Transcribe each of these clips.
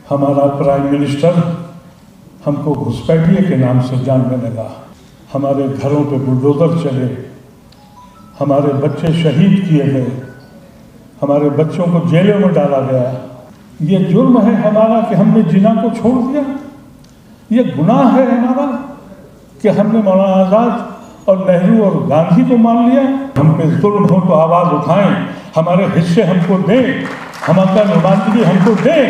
हमारा prime minister हमको घुसपैठिए के नाम से जानने लगा। हमारे घरों पे बुलडोजर चले, हमारे बच्चे शहीद किए गए, हमारे बच्चों को जेलों में डाला गया। ये जुर्म है हमारा कि हमने जिना को छोड़ दिया। ये गुनाह है हमारा कि हमने मौलाना आज़ाद और नेहरू और गांधी को मान लिया। हम पे जुल्म हो तो आवाज़ उठाएं, हमारे हिस्से हमको दें, हमारा नुमाइंदगी हमको दें।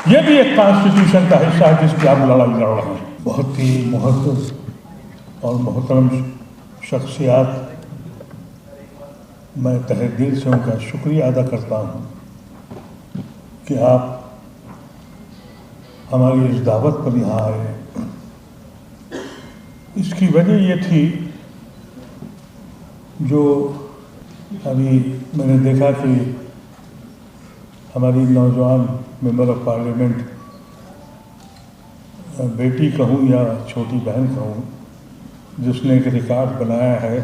ये भी एक कॉन्स्टिट्यूशन का हिस्सा है जिसकी आप लड़ाई लड़ रहे हैं। बहुत ही मुहज़्ज़ज़ और मोहतरम शख्सियात, मैं तहे दिल से उनका शुक्रिया अदा करता हूँ कि आप हमारी इस दावत पर यहाँ आए। इसकी वजह ये थी, जो अभी मैंने देखा कि हमारी नौजवान मेंबर ऑफ पार्लियामेंट, बेटी कहूँ या छोटी बहन कहूँ, जिसने एक रिकॉर्ड बनाया है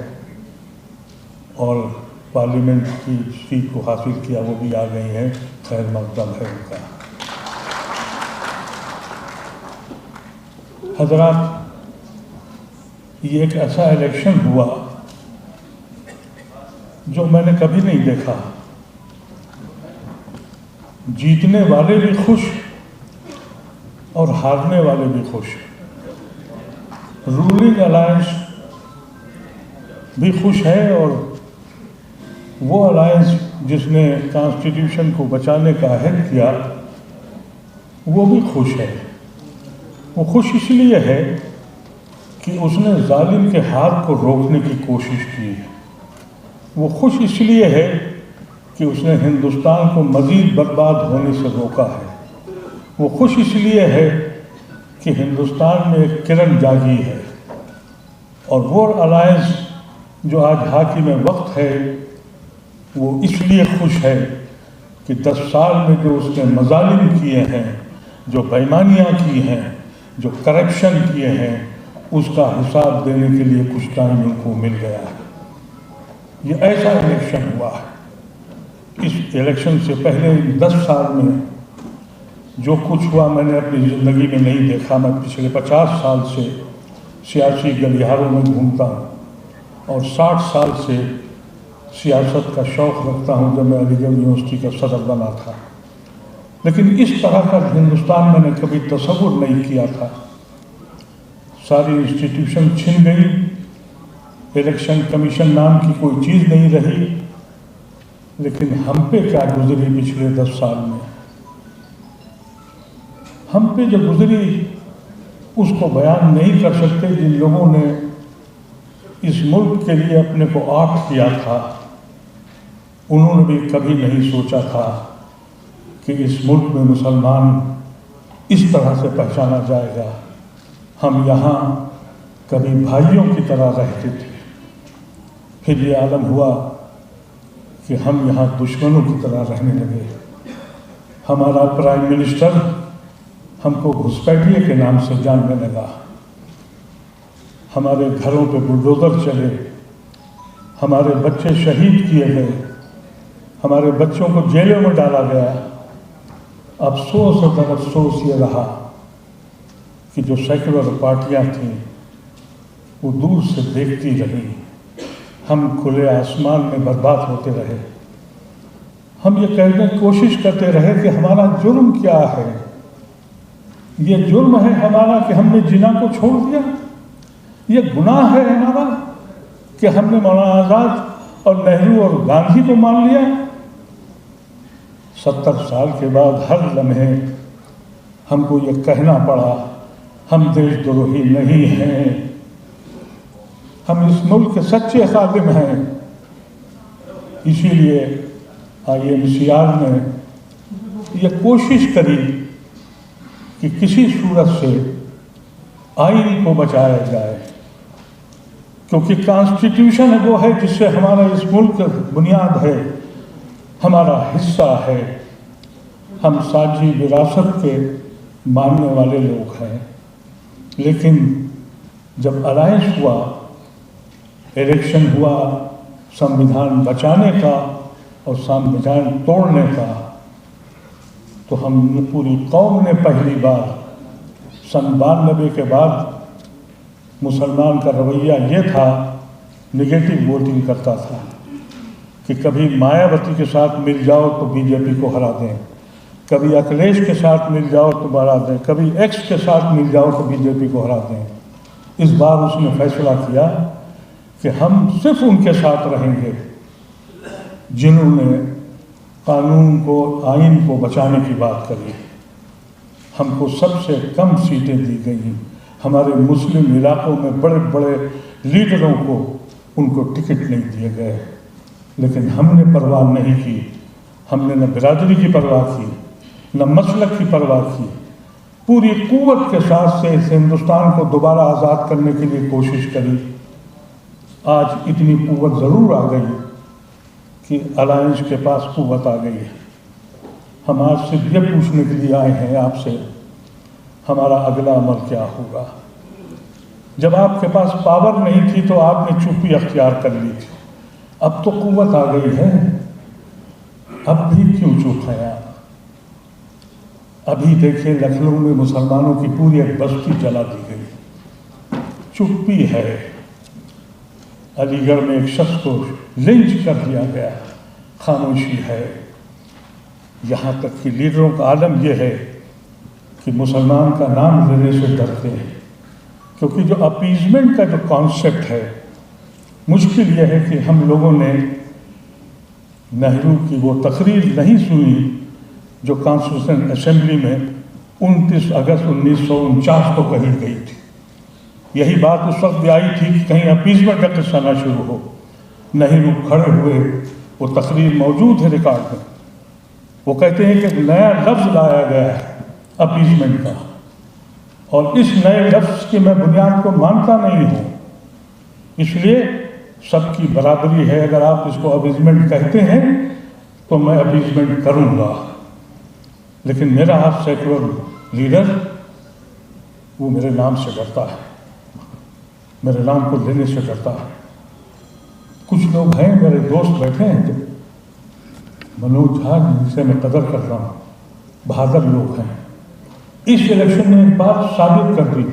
और पार्लियामेंट की सीट को हासिल किया, वो भी आ गई है। खैर मकदम है उनका। हज़रात, ये एक ऐसा इलेक्शन हुआ जो मैंने कभी नहीं देखा। जीतने वाले भी खुश और हारने वाले भी खुश। रूलिंग अलायंस भी खुश है और वो अलायंस जिसने कॉन्स्टिट्यूशन को बचाने का अहद किया वो भी खुश है। वो खुश इसलिए है कि उसने जालिम के हाथ को रोकने की कोशिश की है। वो खुश इसलिए है कि उसने हिंदुस्तान को मज़ीद बर्बाद होने से रोका है। वो खुश इसलिए है कि हिंदुस्तान में एक किरण जागी है। और वो अलायंस जो आज हाकिम वक्त है, वो इसलिए खुश है कि 10 साल में जो उसने मज़ालिम किए हैं, जो बेईमानियाँ की हैं, जो करप्शन किए हैं, उसका हिसाब देने के लिए कुछ टाइम उनको मिल गया है। ये ऐसा इलेक्शन हुआ है। इस इलेक्शन से पहले 10 साल में जो कुछ हुआ मैंने अपनी ज़िंदगी में नहीं देखा। मैं पिछले 50 साल से सियासी गलियारों में घूमता हूँ और 60 साल से सियासत का शौक़ रखता हूँ, जब मैं अलीगढ़ यूनिवर्सिटी का सदर बना था। लेकिन इस तरह का हिंदुस्तान मैंने कभी तसव्वुर नहीं किया था। सारी इंस्टीट्यूशन छिन गई, इलेक्शन कमीशन नाम की कोई चीज़ नहीं रही। लेकिन हम पे क्या गुजरी पिछले 10 साल में, हम पे जो गुजरी उसको बयान नहीं कर सकते। जिन लोगों ने इस मुल्क के लिए अपने को आर्ट किया था, उन्होंने भी कभी नहीं सोचा था कि इस मुल्क में मुसलमान इस तरह से पहचाना जाएगा। हम यहाँ कभी भाइयों की तरह रहते थे, फिर ये आलम हुआ कि हम यहाँ दुश्मनों की तरह रहने लगे। हमारा प्राइम मिनिस्टर हमको घुसपैठिए के नाम से जानने लगा। हमारे घरों पे बुलडोजर चले, हमारे बच्चे शहीद किए गए, हमारे बच्चों को जेलों में डाला गया। अफसोस और अफसोस ये रहा कि जो सेक्युलर पार्टियां थीं वो दूर से देखती रही। हम खुले आसमान में बर्बाद होते रहे। हम ये कहने की कोशिश करते रहे कि हमारा जुर्म क्या है। ये जुर्म है हमारा कि हमने जिना को छोड़ दिया। ये गुनाह है हमारा कि हमने मौलाना आज़ाद और नेहरू और गांधी को मान लिया। 70 साल के बाद हर लम्हे हमको ये कहना पड़ा, हम देशद्रोही नहीं हैं, हम इस मुल्क के सच्चे खादिम हैं। इसीलिए IMCR ने ये कोशिश करी कि किसी सूरत से आइन को बचाया जाए, क्योंकि कॉन्स्टिट्यूशन वो है जिससे हमारा इस मुल्क का बुनियाद है, हमारा हिस्सा है। हम साझी विरासत के मानने वाले लोग हैं। लेकिन जब अलायंस हुआ, इलेक्शन हुआ संविधान बचाने का और संविधान तोड़ने का, तो हम पूरी कौम ने पहली बार सन 92 के बाद मुसलमान का रवैया ये था, निगेटिव वोटिंग करता था कि कभी मायावती के साथ मिल जाओ तो बीजेपी को हरा दें, कभी अखिलेश के साथ मिल जाओ तो हरा दें, कभी एक्स के साथ मिल जाओ तो बीजेपी को हरा दें। इस बार उसने फैसला किया कि हम सिर्फ उनके साथ रहेंगे जिन्होंने कानून को, आइन को बचाने की बात करी। हमको सबसे कम सीटें दी गई। हमारे मुस्लिम इलाकों में बड़े बड़े लीडरों को उनको टिकट नहीं दिए गए, लेकिन हमने परवाह नहीं की। हमने न बिरादरी की परवाह की, न मसलक की परवाह की। पूरी कुव्वत के साथ से इस हिंदुस्तान को दोबारा आज़ाद करने के लिए कोशिश करी। आज इतनी कुव्वत ज़रूर आ गई कि अलायंस के पास कुव्वत आ गई है। हम आज सिर्फ ये पूछने के लिए आए हैं आपसे, हमारा अगला अमल क्या होगा। जब आपके पास पावर नहीं थी तो आपने चुप्पी अख्तियार कर ली थी, अब तो कुव्वत आ गई है, अब भी क्यों चुप हैं आप। अभी देखिए लखनऊ में मुसलमानों की पूरी एक बस्ती जला दी गई, चुप्पी है। अलीगढ़ में एक शख्स को लिंच कर दिया गया, खामोशी है। यहाँ तक कि लीडरों का आलम यह है कि मुसलमान का नाम लेने से डरते हैं, क्योंकि जो अपीजमेंट का जो कॉन्सेप्ट है, मुश्किल यह है कि हम लोगों ने नेहरू की वो तकरीर नहीं सुनी जो कॉन्स्टिट्यूशन असेंबली में 29 अगस्त 1949 को कही गई थी। यही बात उस वक्त भी आई थी कि कहीं अपीजमेंट का किस्सा ना शुरू हो। नेहरू खड़े हुए, वो तकरीर मौजूद है रिकॉर्ड में। वो कहते हैं कि नया लफ्ज़ लाया गया है अपीजमेंट का, और इस नए लफ्ज़ की मैं बुनियाद को मानता नहीं हूँ। इसलिए सबकी बराबरी है, अगर आप इसको अपीजमेंट कहते हैं तो मैं अपीजमेंट करूँगा। लेकिन मेरा आप सेकुलर लीडर वो मेरे नाम से डरता है, मेरे नाम को लेने से डरता है। कुछ लोग हैं, मेरे दोस्त बैठे हैं, मनोज झा जिनसे मैं कदर करता हूँ, बहादुर लोग हैं। इस इलेक्शन ने एक बात साबित कर दी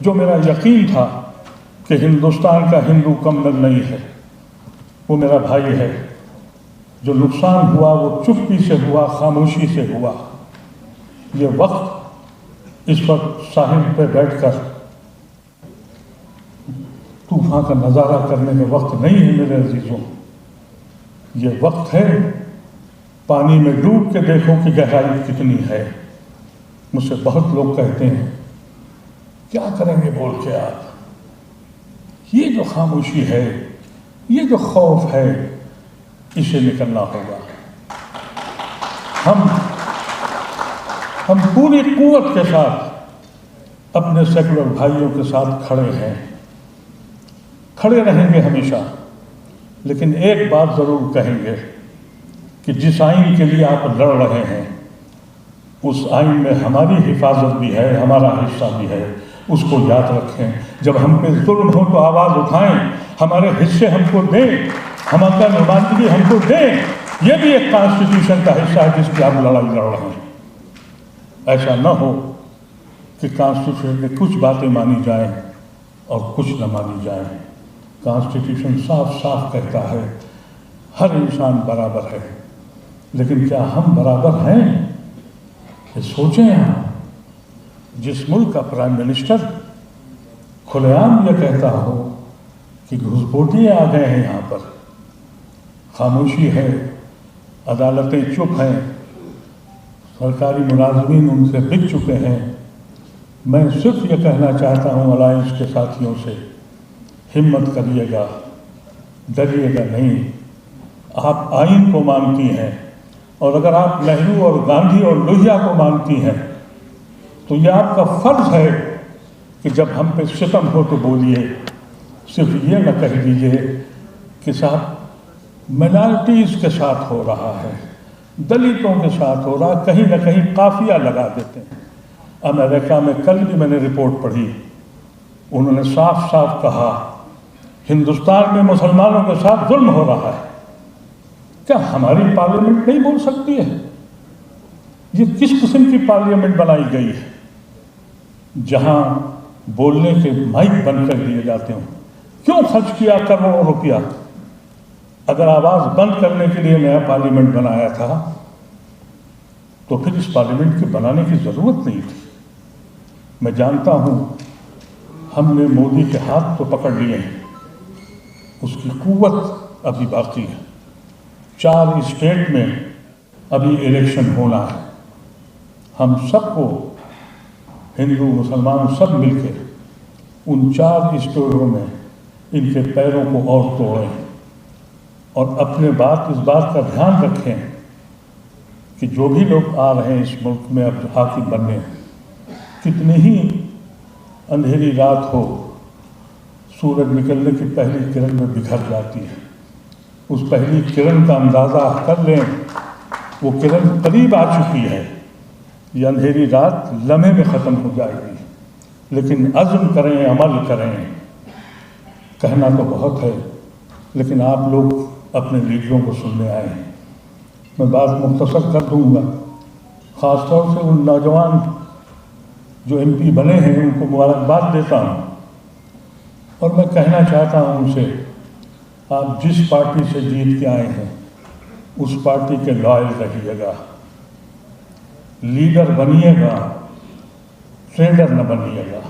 जो मेरा यकीन था कि हिंदुस्तान का हिंदू कम नहीं है, वो मेरा भाई है। जो नुकसान हुआ वो चुप्पी से हुआ, खामोशी से हुआ। ये वक्त, इस वक्त साहिल पे बैठकर तूफान का नज़ारा करने का वक्त नहीं है मेरे अजीजों। ये वक्त है पानी में डूब के देखो कि गहराई कितनी है। मुझसे बहुत लोग कहते हैं क्या करेंगे बोल के आप। ये जो खामोशी है, ये जो खौफ है, इसे निकलना होगा। हम पूरी कुव्वत के साथ अपने सेकुलर भाइयों के साथ खड़े हैं, खड़े रहेंगे हमेशा। लेकिन एक बात ज़रूर कहेंगे कि जिस आइन के लिए आप लड़ रहे हैं, उस आइन में हमारी हिफाजत भी है, हमारा हिस्सा भी है, उसको याद रखें। जब हम पे जुल्म हो तो आवाज़ उठाएं, हमारे हिस्से हमको दें, हमारा नुमाइंदगी हमको दें। यह भी एक कॉन्स्टिट्यूशन का हिस्सा है जिसकी आप लड़ाई लड़ रहे हैं। ऐसा न हो कि कॉन्स्टिट्यूशन में कुछ बातें मानी जाएं और कुछ न मानी जाएं। कॉन्स्टिट्यूशन साफ साफ कहता है हर इंसान बराबर है, लेकिन क्या हम बराबर हैं? ये सोचें आप। जिस मुल्क का प्राइम मिनिस्टर खुलेआम ये कहता हो कि घुसपैठिए आ गए हैं, यहाँ पर खामोशी है, अदालतें चुप हैं, सरकारी मुलाजमीन उनसे बिक चुके हैं। मैं सिर्फ ये कहना चाहता हूँ अलायंस के साथियों से, हिम्मत करिएगा, डरिएगा नहीं। आप आइन को मानती हैं, और अगर आप नेहरू और गांधी और लोहिया को मानती हैं तो यह आपका फर्ज है कि जब हम पे सितम हो तो बोलिए। सिर्फ ये न कह दीजिए कि साहब माइनॉरिटीज़ के साथ हो रहा है, दलितों के साथ हो रहा है, कहीं ना कहीं काफिया लगा देते हैं। अमेरिका में कल भी मैंने रिपोर्ट पढ़ी, उन्होंने साफ साफ कहा हिंदुस्तान में मुसलमानों के साथ जुल्म हो रहा है। क्या हमारी पार्लियामेंट नहीं बोल सकती है? ये किस किस्म की पार्लियामेंट बनाई गई है जहां बोलने के माइक बंद कर दिए जाते हों? क्यों खर्च किया करोड़ों रुपया? अगर आवाज बंद करने के लिए नया पार्लियामेंट बनाया था तो फिर इस पार्लियामेंट के बनाने की जरूरत नहीं थी। मैं जानता हूं हमने मोदी के हाथ तो पकड़ लिए हैं, उसकी कुव्वत अभी बाकी है। 4 स्टेट में अभी इलेक्शन होना है। हम सबको, हिंदू मुसलमान सब मिलकर उन 4 स्टेटों में इनके पैरों को और तोड़ें और अपने इस बात का ध्यान रखें कि जो भी लोग आ रहे हैं इस मुल्क में अब हाकिम बनने, कितनी ही अंधेरी रात हो, सूरज निकलने की पहली किरण में बिखर जाती है। उस पहली किरण का अंदाज़ा कर लें, वो किरण करीब आ चुकी है। ये अंधेरी रात लम्हे में ख़त्म हो जाएगी। लेकिन अज़्म करें, अमल करें। कहना तो बहुत है, लेकिन आप लोग अपने लीडरों को सुनने आए हैं। मैं बात मुख्तसर कर दूंगा। ख़ास तौर से उन नौजवान जो MP बने हैं उनको मुबारकबाद देता हूँ और मैं कहना चाहता हूँ उनसे, आप जिस पार्टी से जीत के आए हैं उस पार्टी के लॉयल रहिएगा, लीडर बनिएगा, ट्रेडर न बनिएगा।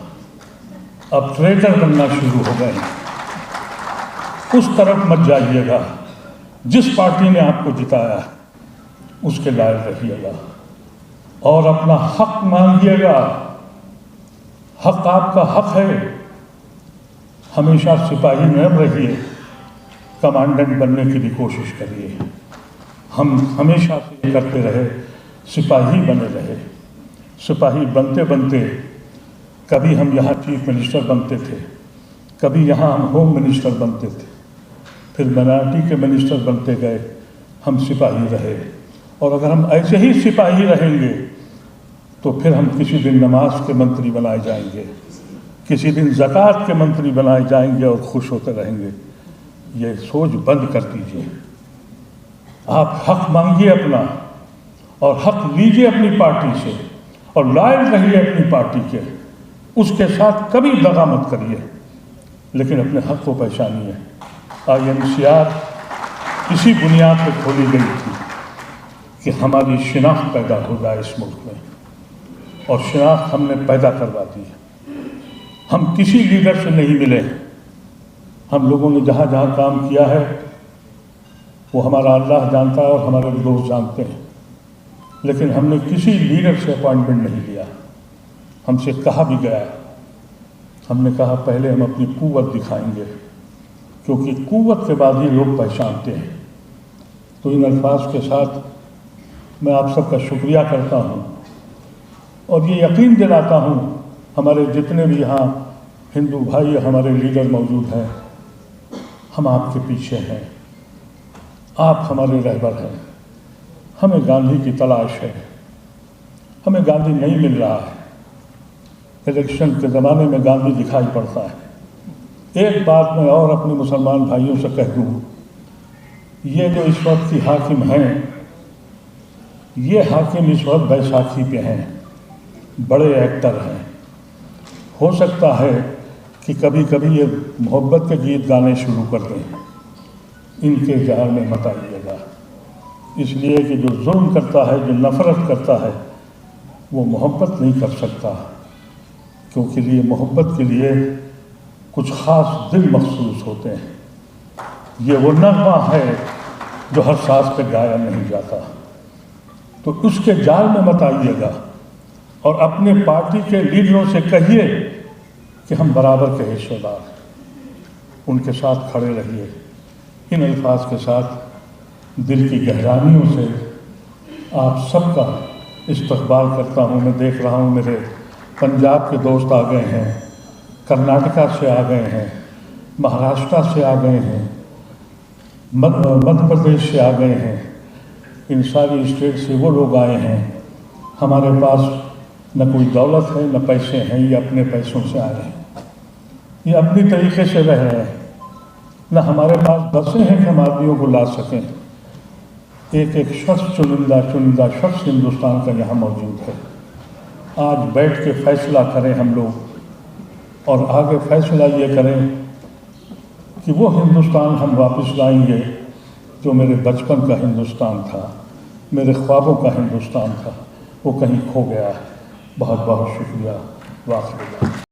अब ट्रेडर बनना शुरू हो गए, उस तरफ मत जाइएगा। जिस पार्टी ने आपको जिताया उसके लॉयल रहिएगा और अपना हक मांगिएगा। हक आपका हक है। हमेशा सिपाही न रहिए, कमांडेंट बनने की भी कोशिश करिए। हम हमेशा से करते रहे, सिपाही बने रहे। सिपाही बनते बनते कभी हम यहाँ चीफ मिनिस्टर बनते थे, कभी यहाँ हम होम मिनिस्टर बनते थे, फिर माइनॉरिटी के मिनिस्टर बनते गए। हम सिपाही रहे और अगर हम ऐसे ही सिपाही रहेंगे तो फिर हम किसी दिन नमाज के मंत्री बनाए जाएंगे, किसी दिन ज़कात के मंत्री बनाए जाएंगे और खुश होते रहेंगे। ये सोच बंद कर दीजिए। आप हक मांगिए अपना और हक लीजिए अपनी पार्टी से और लॉयल रहिए अपनी पार्टी के। उसके साथ कभी दगा मत करिए, लेकिन अपने हक को पहचानिए। INCR इसी बुनियाद पर खोली गई थी कि हमारी शिनाख्त पैदा हो जाए इस मुल्क में, और शिनाख्त हमने पैदा करवा दी है। हम किसी लीडर से नहीं मिले। हम लोगों ने जहाँ जहाँ काम किया है वो हमारा अल्लाह जानता है और हमारे दोस्त जानते हैं, लेकिन हमने किसी लीडर से अपॉइंटमेंट नहीं लिया। हमसे कहा भी गया, हमने कहा पहले हम अपनी कुव्वत दिखाएंगे, क्योंकि कुव्वत के बाद ही लोग पहचानते हैं। तो इन अल्फाज के साथ मैं आप सबका शुक्रिया करता हूँ और ये यकीन दिलाता हूँ हमारे जितने भी यहाँ हिंदू भाई हमारे लीडर मौजूद हैं, हम आपके पीछे हैं। आप हमारे रहबर हैं। हमें गांधी की तलाश है। हमें गांधी नहीं मिल रहा है। इलेक्शन के ज़माने में गांधी दिखाई पड़ता है। एक बात मैं और अपने मुसलमान भाइयों से कह दूँ, ये जो इस वक्त की हाकिम हैं, ये हाकिम इस वक्त बैसाखी पे हैं, बड़े एक्टर हैं। हो सकता है कि कभी कभी ये मोहब्बत के गीत गाने शुरू कर दें। इनके जाल में मत आइएगा, इसलिए कि जो जुल्म करता है, जो नफ़रत करता है, वो मोहब्बत नहीं कर सकता, क्योंकि लिए मोहब्बत के लिए कुछ ख़ास दिल मखसूस होते हैं। ये वो नग़मा है जो हर सांस पे गाया नहीं जाता। तो उसके जाल में मत आइएगा और अपने पार्टी के लीडरों से कहिए कि हम बराबर के हिस्सेदार, उनके साथ खड़े रहिए। इन अल्फाज के साथ दिल की गहराइयों से आप सबका इस्तकबाल करता हूँ। मैं देख रहा हूँ मेरे पंजाब के दोस्त आ गए हैं, कर्नाटका से आ गए हैं, महाराष्ट्र से आ गए हैं, मध्य प्रदेश से आ गए हैं। इन सारी स्टेट से वो लोग आए हैं। हमारे पास न कोई दौलत है, न पैसे हैं, ये अपने पैसों से आए हैं, ये अपनी तरीके से रह रहे हैं। न हमारे पास बसें हैं कि हम आदमियों को ला सकें। एक एक शख्स चुनिंदा शख्स हिंदुस्तान का यहाँ मौजूद है। आज बैठ के फैसला करें हम लोग और आगे फैसला ये करें कि वो हिंदुस्तान हम वापस लाएंगे जो मेरे बचपन का हिंदुस्तान था, मेरे ख्वाबों का हिंदुस्तान था, वो कहीं खो गया है। बहुत बहुत शुक्रिया। वाक़ई